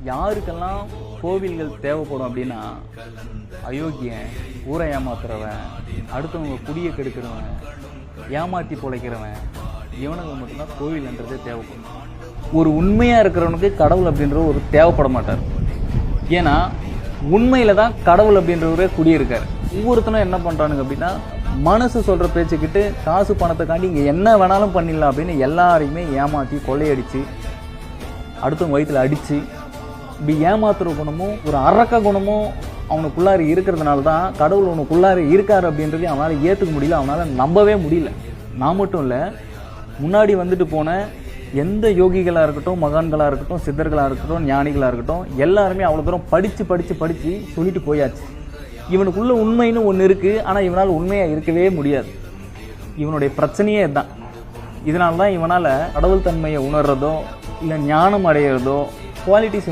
யாருக்கெல்லாம் கோவில்கள் தேவைப்படும் அப்படின்னா, அயோக்கியன், ஊரை ஏமாத்துறவன், அடுத்தவங்க குடியை கெடுக்கிறவன், ஏமாற்றி பிழைக்கிறவன், இவனுக்கு மட்டும்தான் கோவில்ன்றதே தேவைப்படும். ஒரு உண்மையாக இருக்கிறவனுக்கு கடவுள் அப்படின்ற ஒரு தேவைப்பட மாட்டார். ஏன்னா உண்மையில் தான் கடவுள் அப்படின்றவரே குடியிருக்கார். ஒவ்வொருத்தனும் என்ன பண்ணுறானுங்க அப்படின்னா, மனசு சொல்கிற பேச்சுக்கிட்டு காசு பணத்தை காண்டி இங்கே என்ன வேணாலும் பண்ணிடலாம் அப்படின்னு எல்லாரையுமே ஏமாற்றி கொள்ளையடித்து அடுத்தவங்க வயிற்றில் அடித்து இப்படி ஏமாத்துற குணமும் ஒரு அரக்க குணமும் அவனுக்குள்ளார இருக்கிறதுனால தான் கடவுள் அவனுக்குள்ளார இருக்கார் அப்படின்றதையும் அவனால் ஏற்றுக்க முடியல, அவனால் நம்பவே முடியல. நான் மட்டும் இல்லை, முன்னாடி வந்துட்டு போன எந்த யோகிகளாக இருக்கட்டும், மகான்களாக இருக்கட்டும், சித்தர்களாக இருக்கட்டும், ஞானிகளாக இருக்கட்டும், எல்லாருமே அவ்வளோ தூரம் படித்து சொல்லிட்டு போயாச்சு. இவனுக்குள்ள உண்மைன்னு ஒன்று இருக்குது, ஆனால் இவனால் உண்மையாக இருக்கவே முடியாது. இவனுடைய பிரச்சனையே இதுதான். இதனால தான் இவனால் கடவுள் தன்மையை உணர்றதோ இல்லை ஞானம் அடையிறதோ குவாலிட்டிஸ்